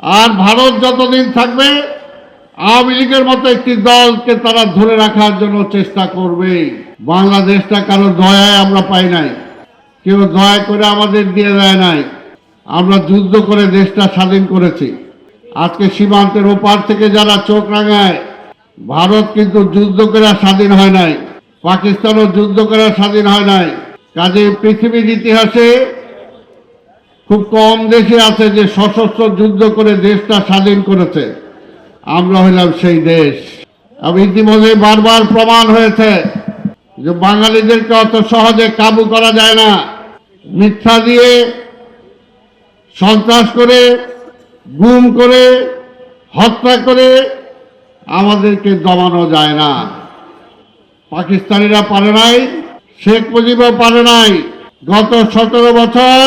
আর ভারত যতদিন থাকবে আওয়ামী লীগের মতো একটি দলকে তারা ধরে রাখার জন্য চেষ্টা করবে। বাংলাদেশটা কারো দয়ায় আমরা পাই নাই, কেউ দয়া করে আমাদের দিয়ে দেয় নাই। আমরা যুদ্ধ করে দেশটা স্বাধীন করেছি। আজকে সীমান্তের ওপার থেকে যারা চোখ রাঙায়, ভারত কিন্তু যুদ্ধ করে স্বাধীন হয় নাই, পাকিস্তানও যুদ্ধ করে স্বাধীন হয় নাই। কাজে পৃথিবীর ইতিহাসে খুব কম দেশে আছে যে সশস্ত্র যুদ্ধ করে দেশটা স্বাধীন করেছে। আমরা হইলাম সেই দেশ। এবং ইতিমধ্যে বারবার প্রমাণ হয়েছে যে বাঙালিদেরকে অত সহজে কাবু করা যায় না। মিথ্যা দিয়ে, সন্ত্রাস করে, গুম করে, হত্যা করে আমাদেরকে দমানো যায় না। পাকিস্তানিরা পারে নাই, শেখ মুজিবও পারে নাই। গত 17 বছর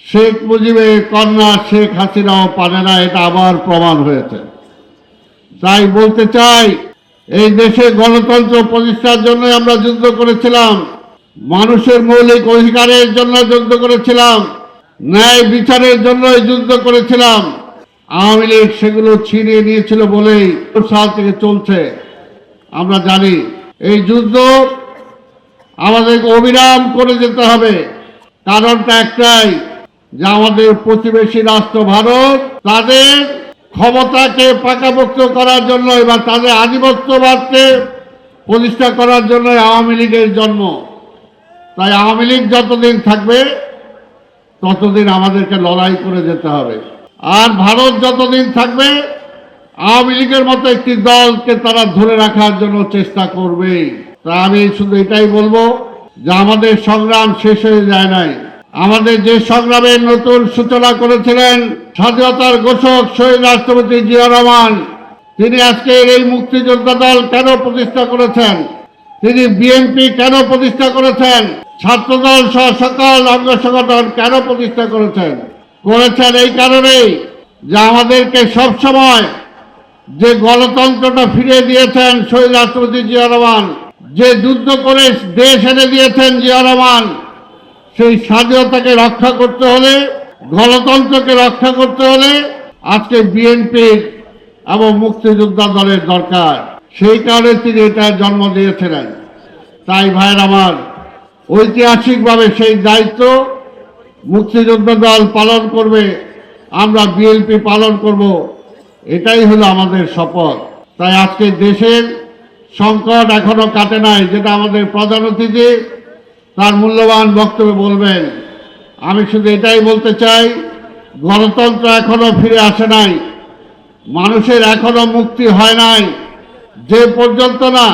শেখ মুজিবের কন্যা শেখ হাসিনাও পারে না, এটা আবার প্রমাণ হয়েছে। তাই বলতে চাই, এই দেশে গণতন্ত্র প্রতিষ্ঠার জন্য আমরা যুদ্ধ করেছিলাম, মানুষের মৌলিক অধিকারের জন্য যুদ্ধ করেছিলাম, ন্যায় বিচারের জন্য যুদ্ধ করেছিলাম। আওয়ামী লীগ সেগুলো ছিনিয়ে নিয়েছিল বলেই সাল থেকে চলছে। আমরা জানি এই যুদ্ধ আমাদেরকে অবিরাম করে যেতে হবে। কারণটা একটাই, যে আমাদের প্রতিবেশী রাষ্ট্র ভারত তাদের ক্ষমতাকে পাকাপোক্ত করার জন্য বা তাদের আধিপত্যবাদকে প্রতিষ্ঠা করার জন্য আওয়ামী লীগের জন্ম। তাই আওয়ামী লীগ যতদিন থাকবে ততদিন আমাদেরকে লড়াই করে যেতে হবে। আর ভারত যতদিন থাকবে আওয়ামী লীগের মতো একটি দলকে তারা ধরে রাখার জন্য চেষ্টা করবে। তা আমি শুধু এটাই বলবো যে আমাদের সংগ্রাম শেষ হয়ে যায় নাই। আমাদের যে সংগ্রামের নতুন সূচনা করেছিলেন স্বাধীনতার ঘোষক শহীদ রাষ্ট্রপতি জিয়া রহমান, তিনি আজকের এই মুক্তিযোদ্ধা দল কেন প্রতিষ্ঠা করেছেন, তিনি বিএনপি কেন প্রতিষ্ঠা করেছেন, ছাত্রদল সহ সকল অঙ্গ সংগঠন কেন প্রতিষ্ঠা করেছেন এই কারণেই যে আমাদেরকে সবসময় যে গণতন্ত্রটা ফিরিয়ে দিয়েছেন শহীদ রাষ্ট্রপতি জিয়া রহমান, যে যুদ্ধ করে দেশ এনে দিয়েছেন জিয়া রহমান, সেই স্বাধীনতাকে রক্ষা করতে হলে, গণতন্ত্রকে রক্ষা করতে হলে আজকে বিএনপি এবং মুক্তিযোদ্ধা দলের দরকার। সেই কারণে তিনি এটা জন্ম দিয়েছিলেন। তাই ভাইয়ের আমার, ঐতিহাসিকভাবে সেই দায়িত্ব মুক্তিযোদ্ধা দল পালন করবে, আমরা বিএনপি পালন করব, এটাই হলো আমাদের শপথ। তাই আজকে দেশের সংকট এখনো কাটে নাই, যেটা আমাদের প্রধান অতিথি তার মূল্যবান বক্তব্য বলবেন। আমি শুধু এটাই বলতে চাই, গণতন্ত্র এখনো ফিরে আসে নাই, মানুষের এখনো মুক্তি হয় নাই। যে পর্যন্ত না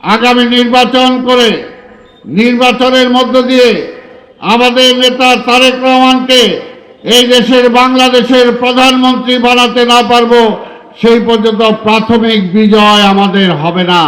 আগামী নির্বাচন করে, নির্বাচনের মধ্য দিয়ে আমাদের নেতা তারেক রহমানকে এই দেশের বাংলাদেশের প্রধানমন্ত্রী বানাতে না পারবো, সেই পর্যন্ত প্রাথমিক বিজয় আমাদের হবে না।